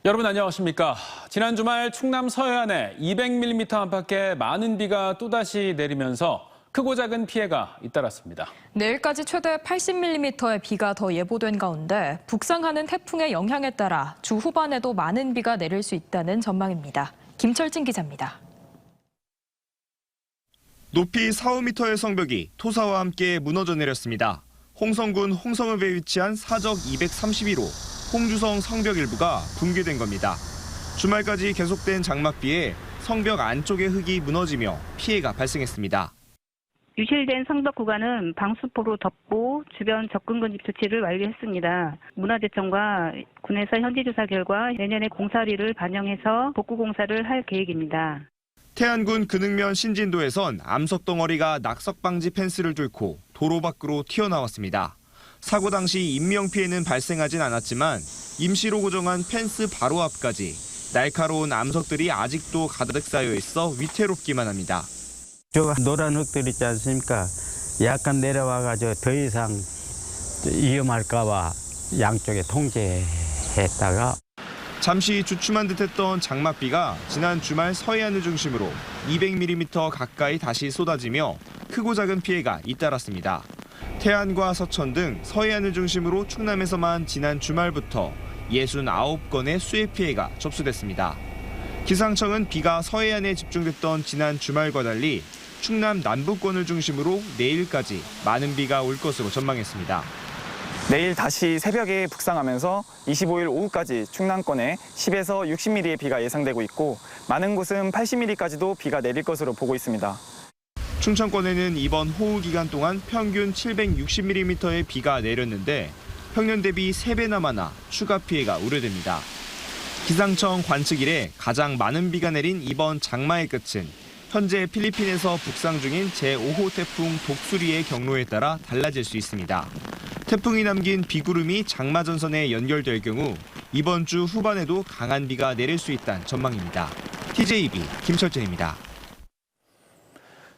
여러분 안녕하십니까. 지난 주말 충남 서해안에 200mm 안팎의 많은 비가 또다시 내리면서 크고 작은 피해가 잇따랐습니다. 내일까지 최대 80mm의 비가 더 예보된 가운데 북상하는 태풍의 영향에 따라 주 후반에도 많은 비가 내릴 수 있다는 전망입니다. 김철진 기자입니다. 높이 4, 5m의 성벽이 토사와 함께 무너져 내렸습니다. 홍성군 홍성읍에 위치한 사적 231호 홍주성 성벽 일부가 붕괴된 겁니다. 주말까지 계속된 장맛비에 성벽 안쪽의 흙이 무너지며 피해가 발생했습니다. 유실된 성벽 구간은 방수포로 덮고 주변 접근 금지 조치를 완료했습니다. 문화재청과 군에서 현지 조사 결과 내년에 공사비를 반영해서 복구 공사를 할 계획입니다. 태안군 근흥면 신진도에선 암석 덩어리가 낙석 방지 펜스를 뚫고 도로 밖으로 튀어나왔습니다. 사고 당시 인명피해는 발생하진 않았지만 임시로 고정한 펜스 바로 앞까지 날카로운 암석들이 아직도 가득 쌓여 있어 위태롭기만 합니다. 저 노란 흙들 있지 않습니까? 약간 내려와가지고 더 이상 위험할까 봐 양쪽에 통제했다가 잠시 주춤한 듯했던 장맛비가 지난 주말 서해안을 중심으로 200mm 가까이 다시 쏟아지며 크고 작은 피해가 잇따랐습니다. 태안과 서천 등 서해안을 중심으로 충남에서만 지난 주말부터 69건의 수해 피해가 접수됐습니다. 기상청은 비가 서해안에 집중됐던 지난 주말과 달리 충남 남부권을 중심으로 내일까지 많은 비가 올 것으로 전망했습니다. 내일 다시 새벽에 북상하면서 25일 오후까지 충남권에 10에서 60mm의 비가 예상되고 있고 많은 곳은 80mm까지도 비가 내릴 것으로 보고 있습니다. 충청권에는 이번 호우 기간 동안 평균 760mm의 비가 내렸는데 평년 대비 3배나 많아 추가 피해가 우려됩니다. 기상청 관측 이래 가장 많은 비가 내린 이번 장마의 끝은 현재 필리핀에서 북상 중인 제5호 태풍 독수리의 경로에 따라 달라질 수 있습니다. 태풍이 남긴 비구름이 장마 전선에 연결될 경우 이번 주 후반에도 강한 비가 내릴 수 있다는 전망입니다. TJB 김철진입니다.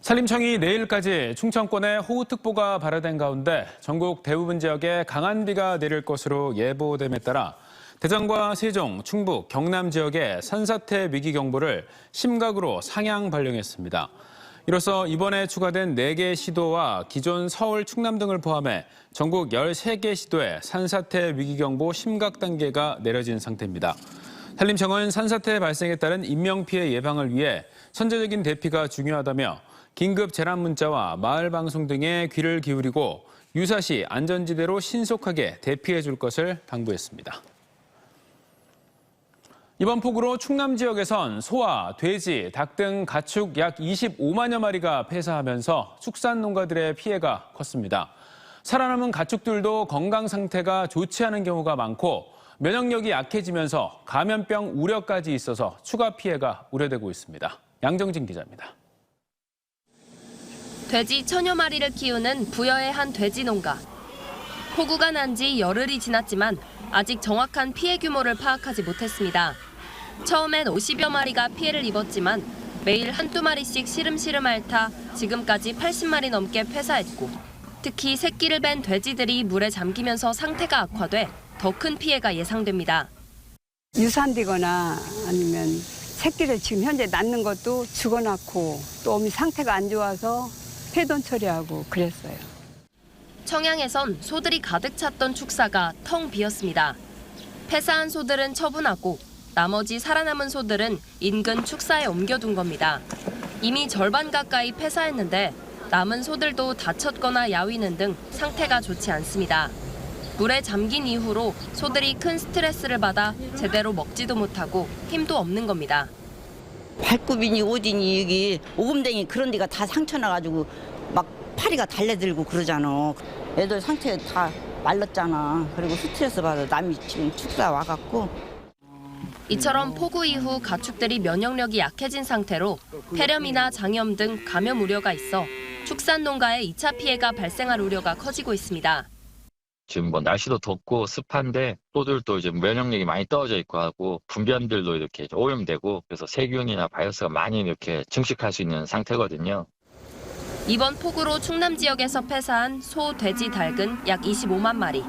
산림청이 내일까지 충청권에 호우특보가 발효된 가운데 전국 대부분 지역에 강한 비가 내릴 것으로 예보됨에 따라 대전과 세종, 충북, 경남 지역에 산사태 위기경보를 심각으로 상향 발령했습니다. 이로써 이번에 추가된 4개 시도와 기존 서울, 충남 등을 포함해 전국 13개 시도에 산사태 위기경보 심각 단계가 내려진 상태입니다. 산림청은 산사태 발생에 따른 인명피해 예방을 위해 선제적인 대피가 중요하다며 긴급 재난 문자와 마을 방송 등에 귀를 기울이고 유사시 안전지대로 신속하게 대피해 줄 것을 당부했습니다. 이번 폭우로 충남 지역에선 소와 돼지, 닭 등 가축 약 25만여 마리가 폐사하면서 축산 농가들의 피해가 컸습니다. 살아남은 가축들도 건강 상태가 좋지 않은 경우가 많고 면역력이 약해지면서 감염병 우려까지 있어서 추가 피해가 우려되고 있습니다. 양정진 기자입니다. 돼지 1000여 마리를 키우는 부여의 한 돼지 농가. 폭우가 난 지 열흘이 지났지만 아직 정확한 피해 규모를 파악하지 못했습니다. 처음엔 50여 마리가 피해를 입었지만 매일 한두 마리씩 시름시름 앓다 지금까지 80마리 넘게 폐사했고 특히 새끼를 뺀 돼지들이 물에 잠기면서 상태가 악화돼 더 큰 피해가 예상됩니다. 유산되거나 아니면 새끼를 지금 현재 낳는 것도 죽어놓고 또 어미 상태가 안 좋아서 폐돈 처리하고 그랬어요. 청양에선 소들이 가득 찼던 축사가 텅 비었습니다. 폐사한 소들은 처분하고 나머지 살아남은 소들은 인근 축사에 옮겨둔 겁니다. 이미 절반 가까이 폐사했는데 남은 소들도 다쳤거나 야위는 등 상태가 좋지 않습니다. 물에 잠긴 이후로 소들이 큰 스트레스를 받아 제대로 먹지도 못하고 힘도 없는 겁니다. 발굽이니 어디니 여기 오금댕이 그런 데가 다 상처 나가지고 막 파리가 달래들고 그러잖아. 애들 상태 다 말랐잖아. 그리고 스트레스 받아 남이 지금 축사 와갖고. 이처럼 폭우 이후 가축들이 면역력이 약해진 상태로 폐렴이나 장염 등 감염 우려가 있어 축산 농가에 2차 피해가 발생할 우려가 커지고 있습니다. 지금 날씨도 덥고 습한데 소들도 이제 면역력이 많이 떨어져 있고 하고 분변들도 이렇게 오염되고 그래서 세균이나 바이러스가 많이 이렇게 증식할 수 있는 상태거든요. 이번 폭우로 충남 지역에서 폐사한 소, 돼지, 닭은 약 25만 마리.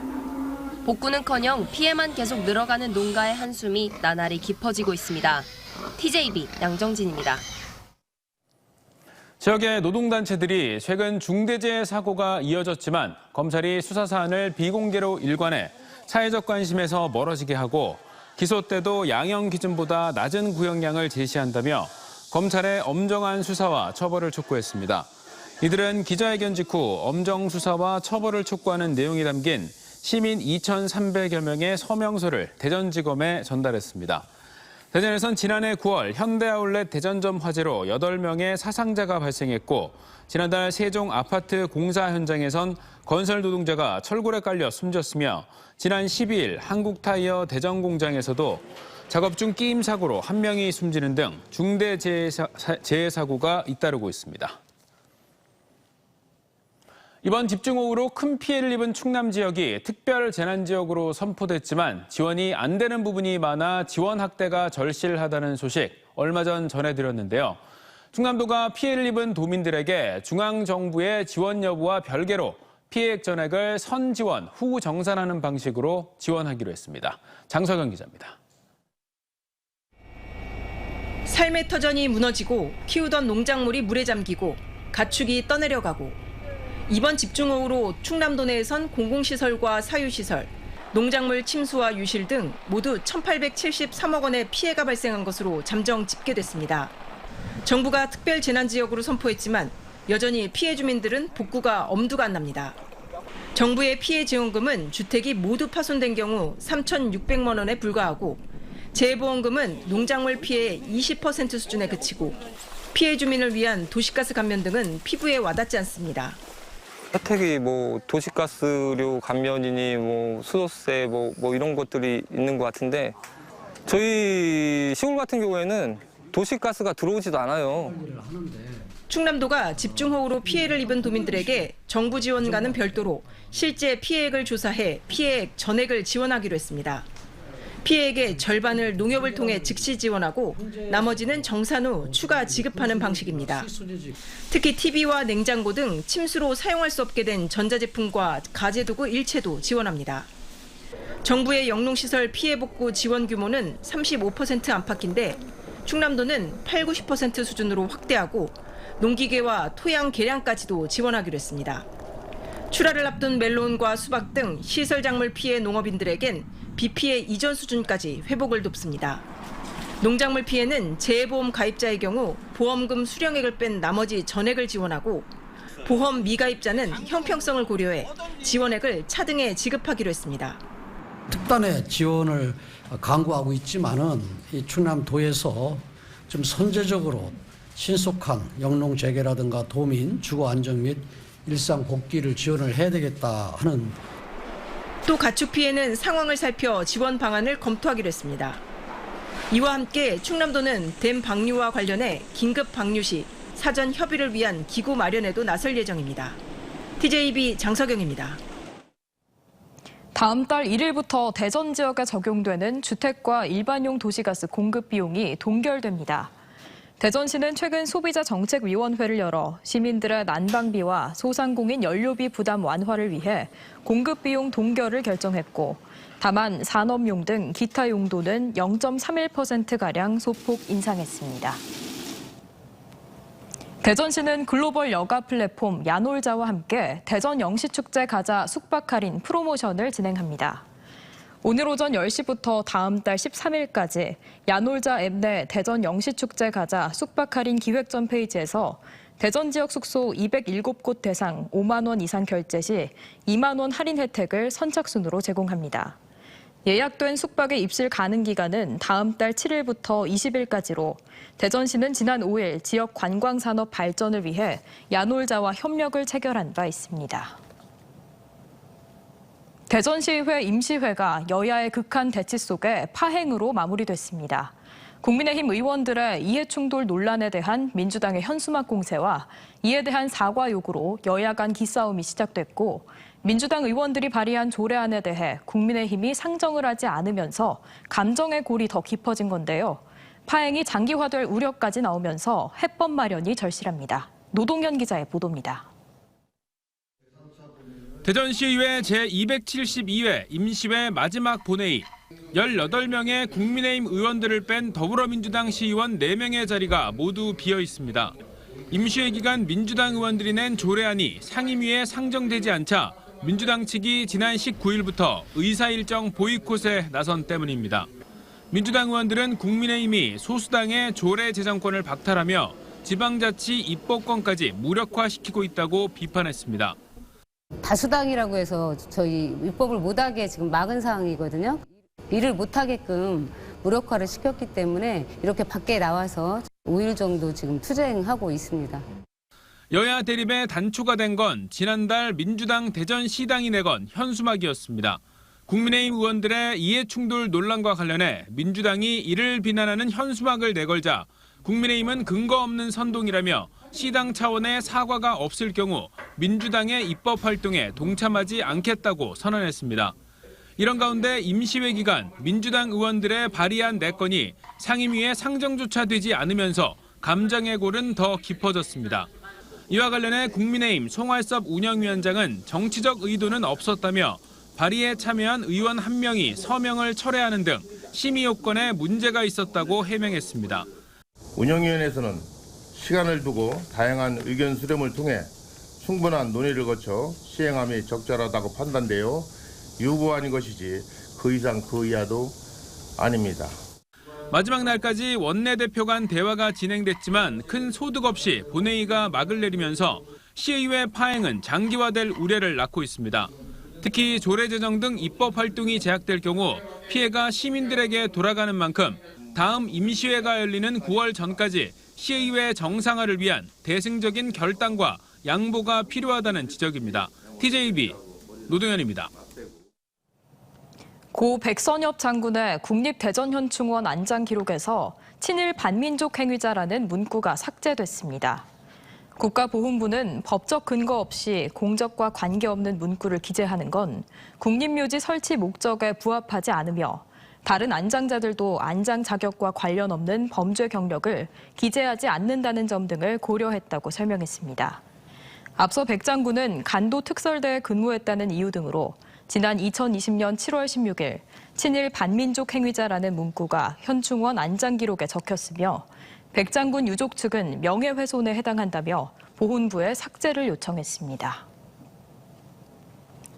복구는커녕 피해만 계속 늘어가는 농가의 한숨이 나날이 깊어지고 있습니다. TJB 양정진입니다. 지역의 노동단체들이 최근 중대재해 사고가 이어졌지만 검찰이 수사 사안을 비공개로 일관해 사회적 관심에서 멀어지게 하고 기소 때도 양형 기준보다 낮은 구형량을 제시한다며 검찰의 엄정한 수사와 처벌을 촉구했습니다. 이들은 기자회견 직후 엄정 수사와 처벌을 촉구하는 내용이 담긴 시민 2,300여 명의 서명서를 대전지검에 전달했습니다. 대전에선 지난해 9월 현대아울렛 대전점 화재로 8명의 사상자가 발생했고 지난달 세종 아파트 공사 현장에선 건설 노동자가 철골에 깔려 숨졌으며 지난 12일 한국타이어 대전 공장에서도 작업 중 끼임 사고로 1명이 숨지는 등 중대 재해 사고가 잇따르고 있습니다. 이번 집중호우로 큰 피해를 입은 충남 지역이 특별 재난 지역으로 선포됐지만 지원이 안 되는 부분이 많아 지원 확대가 절실하다는 소식 얼마 전 전해드렸는데요. 충남도가 피해를 입은 도민들에게 중앙정부의 지원 여부와 별개로 피해액 전액을 선지원, 후 정산하는 방식으로 지원하기로 했습니다. 장석영 기자입니다. 삶의 터전이 무너지고 키우던 농작물이 물에 잠기고 가축이 떠내려가고 이번 집중호우로 충남도 내에선 공공시설과 사유시설, 농작물 침수와 유실 등 모두 1,873억 원의 피해가 발생한 것으로 잠정 집계됐습니다. 정부가 특별재난지역으로 선포했지만 여전히 피해 주민들은 복구가 엄두가 안 납니다. 정부의 피해 지원금은 주택이 모두 파손된 경우 3,600만 원에 불과하고 재해보험금은 농작물 피해의 20% 수준에 그치고 피해 주민을 위한 도시가스 감면 등은 피부에 와닿지 않습니다. 혜택이 도시가스료 감면이니 수도세 이런 것들이 있는 것 같은데 저희 시골 같은 경우에는 도시가스가 들어오지도 않아요. 충남도가 집중호우로 피해를 입은 도민들에게 정부 지원과는 별도로 실제 피해액을 조사해 피해액 전액을 지원하기로 했습니다. 피해액의 절반을 농협을 통해 즉시 지원하고 나머지는 정산 후 추가 지급하는 방식입니다. 특히 TV와 냉장고 등 침수로 사용할 수 없게 된 전자제품과 가재도구 일체도 지원합니다. 정부의 영농시설 피해 복구 지원 규모는 35% 안팎인데 충남도는 80-90% 수준으로 확대하고 농기계와 토양 개량까지도 지원하기로 했습니다. 출하를 앞둔 멜론과 수박 등 시설 작물 피해 농업인들에겐 비 피해 이전 수준까지 회복을 돕습니다. 농작물 피해는 재해보험 가입자의 경우 보험금 수령액을 뺀 나머지 전액을 지원하고 보험 미가입자는 형평성을 고려해 지원액을 차등해 지급하기로 했습니다. 특단의 지원을 강구하고 있지만은 이 충남도에서 좀 선제적으로 신속한 영농 재개라든가 도민 주거 안정 및 일상 복귀를 지원을 해야 되겠다 하는. 또 가축 피해는 상황을 살펴 지원 방안을 검토하기로 했습니다. 이와 함께 충남도는 댐 방류와 관련해 긴급 방류 시 사전 협의를 위한 기구 마련에도 나설 예정입니다. TJB 장석영입니다. 다음 달 1일부터 대전 지역에 적용되는 주택과 일반용 도시가스 공급 비용이 동결됩니다. 대전시는 최근 소비자정책위원회를 열어 시민들의 난방비와 소상공인 연료비 부담 완화를 위해 공급 비용 동결을 결정했고 다만 산업용 등 기타 용도는 0.31%가량 소폭 인상했습니다. 대전시는 글로벌 여가 플랫폼 야놀자와 함께 대전 영시축제 가자 숙박 할인 프로모션을 진행합니다. 오늘 오전 10시부터 다음 달 13일까지 야놀자 앱 내 대전 영시축제 가자 숙박 할인 기획전 페이지에서 대전 지역 숙소 207곳 대상 5만 원 이상 결제 시 2만 원 할인 혜택을 선착순으로 제공합니다. 예약된 숙박의 입실 가능 기간은 다음 달 7일부터 20일까지로 대전시는 지난 5일 지역 관광산업 발전을 위해 야놀자와 협력을 체결한 바 있습니다. 대전시의회 임시회가 여야의 극한 대치 속에 파행으로 마무리됐습니다. 국민의힘 의원들의 이해충돌 논란에 대한 민주당의 현수막 공세와 이에 대한 사과 요구로 여야 간 기싸움이 시작됐고 민주당 의원들이 발의한 조례안에 대해 국민의힘이 상정을 하지 않으면서 감정의 골이 더 깊어진 건데요. 파행이 장기화될 우려까지 나오면서 해법 마련이 절실합니다. 노동현 기자의 보도입니다. 대전시의회 제272회 임시회 마지막 본회의. 18명의 국민의힘 의원들을 뺀 더불어민주당 시의원 4명의 자리가 모두 비어 있습니다. 임시회 기간 민주당 의원들이 낸 조례안이 상임위에 상정되지 않자 민주당 측이 지난 19일부터 의사 일정 보이콧에 나선 때문입니다. 민주당 의원들은 국민의힘이 소수당의 조례 제정권을 박탈하며 지방자치 입법권까지 무력화시키고 있다고 비판했습니다. 다수당이라고 해서 저희 입법을 못하게 지금 막은 상황이거든요. 일을 못하게끔 무력화를 시켰기 때문에 이렇게 밖에 나와서 5일 정도 지금 투쟁하고 있습니다. 여야 대립에 단초가 된 건 지난달 민주당 대전시당이 내건 현수막이었습니다. 국민의힘 의원들의 이해충돌 논란과 관련해 민주당이 이를 비난하는 현수막을 내걸자 국민의힘은 근거 없는 선동이라며 시당 차원의 사과가 없을 경우 민주당의 입법 활동에 동참하지 않겠다고 선언했습니다. 이런 가운데 임시회 기간 민주당 의원들의 발의한 4건이 상임위에 상정조차 되지 않으면서 감정의 골은 더 깊어졌습니다. 이와 관련해 국민의힘 송활섭 운영위원장은 정치적 의도는 없었다며 발의에 참여한 의원 1명이 서명을 철회하는 등 심의 요건에 문제가 있었다고 해명했습니다. 운영위원회에서는 시간을 두고 다양한 의견 수렴을 통해 충분한 논의를 거쳐 시행함이 적절하다고 판단되어 유보한 것이지 그 이상 그 이하도 아닙니다. 마지막 날까지 원내대표 간 대화가 진행됐지만 큰 소득 없이 본회의가 막을 내리면서 시의회 파행은 장기화될 우려를 낳고 있습니다. 특히 조례 제정 등 입법 활동이 제약될 경우 피해가 시민들에게 돌아가는 만큼 다음 임시회가 열리는 9월 전까지 시의회 정상화를 위한 대승적인 결단과 양보가 필요하다는 지적입니다. TJB 노동현입니다. 고 백선엽 장군의 국립대전현충원 안장 기록에서 친일 반민족 행위자라는 문구가 삭제됐습니다. 국가보훈부는 법적 근거 없이 공적과 관계없는 문구를 기재하는 건 국립묘지 설치 목적에 부합하지 않으며 다른 안장자들도 안장 자격과 관련 없는 범죄 경력을 기재하지 않는다는 점 등을 고려했다고 설명했습니다. 앞서 백 장군은 간도 특설대에 근무했다는 이유 등으로 지난 2020년 7월 16일 친일 반민족 행위자라는 문구가 현충원 안장 기록에 적혔으며 백 장군 유족 측은 명예훼손에 해당한다며 보훈부에 삭제를 요청했습니다.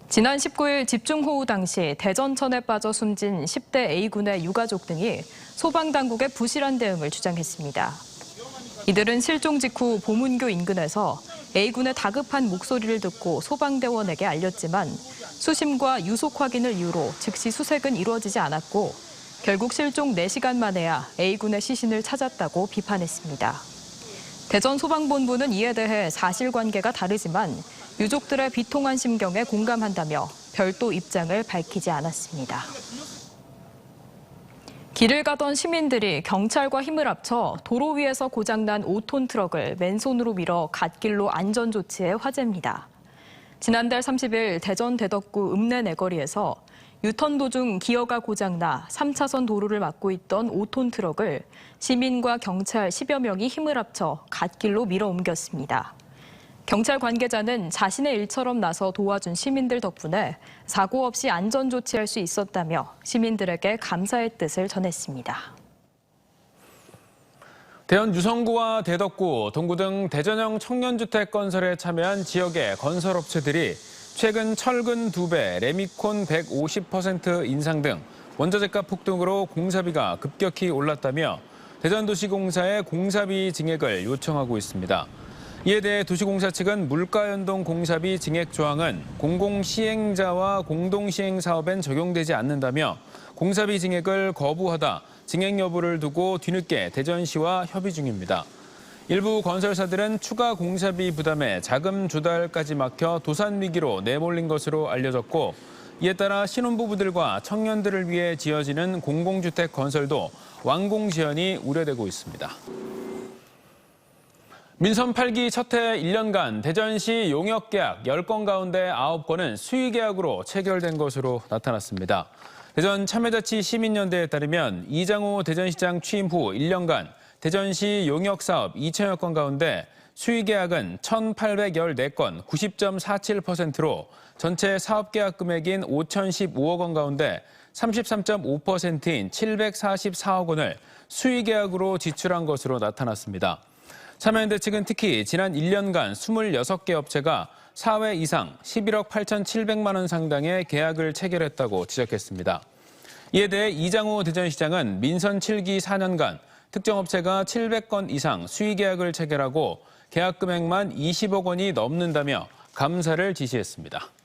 지난 19일 집중호우 당시 대전천에 빠져 숨진 10대 A군의 유가족 등이 소방당국의 부실한 대응을 주장했습니다. 이들은 실종 직후 보문교 인근에서 A군의 다급한 목소리를 듣고 소방대원에게 알렸지만 수심과 유속 확인을 이유로 즉시 수색은 이루어지지 않았고 결국 실종 4시간 만에야 A군의 시신을 찾았다고 비판했습니다. 대전소방본부는 이에 대해 사실관계가 다르지만 유족들의 비통한 심경에 공감한다며 별도 입장을 밝히지 않았습니다. 길을 가던 시민들이 경찰과 힘을 합쳐 도로 위에서 고장난 5톤 트럭을 맨손으로 밀어 갓길로 안전조치에 화제입니다. 지난달 30일 대전 대덕구 읍내 내거리에서 유턴 도중 기어가 고장나 3차선 도로를 막고 있던 5톤 트럭을 시민과 경찰 10여 명이 힘을 합쳐 갓길로 밀어 옮겼습니다. 경찰 관계자는 자신의 일처럼 나서 도와준 시민들 덕분에 사고 없이 안전 조치할 수 있었다며 시민들에게 감사의 뜻을 전했습니다. 대전 유성구와 대덕구, 동구 등 대전형 청년주택 건설에 참여한 지역의 건설업체들이 최근 철근 2배, 레미콘 150% 인상 등 원자재가 폭등으로 공사비가 급격히 올랐다며 대전도시공사에 공사비 증액을 요청하고 있습니다. 이에 대해 도시공사 측은 물가연동 공사비 증액 조항은 공공시행자와 공동시행사업엔 적용되지 않는다며 공사비 증액을 거부하다 증액 여부를 두고 뒤늦게 대전시와 협의 중입니다. 일부 건설사들은 추가 공사비 부담에 자금 조달까지 막혀 도산 위기로 내몰린 것으로 알려졌고 이에 따라 신혼부부들과 청년들을 위해 지어지는 공공주택 건설도 완공 지연이 우려되고 있습니다. 민선 8기 첫 해 1년간 대전시 용역계약 10건 가운데 9건은 수의계약으로 체결된 것으로 나타났습니다. 대전 참여자치 시민연대에 따르면 이장호 대전시장 취임 후 1년간 대전시 용역사업 2천여 건 가운데 수의계약은 1,814건 90.47%로 전체 사업계약 금액인 5,015억 원 가운데 33.5%인 744억 원을 수의계약으로 지출한 것으로 나타났습니다. 참여연대 측은 특히 지난 1년간 26개 업체가 4회 이상 11억 8,700만 원 상당의 계약을 체결했다고 지적했습니다. 이에 대해 이장호 대전시장은 민선 7기 4년간 특정 업체가 700건 이상 수의계약을 체결하고 계약 금액만 20억 원이 넘는다며 감사를 지시했습니다.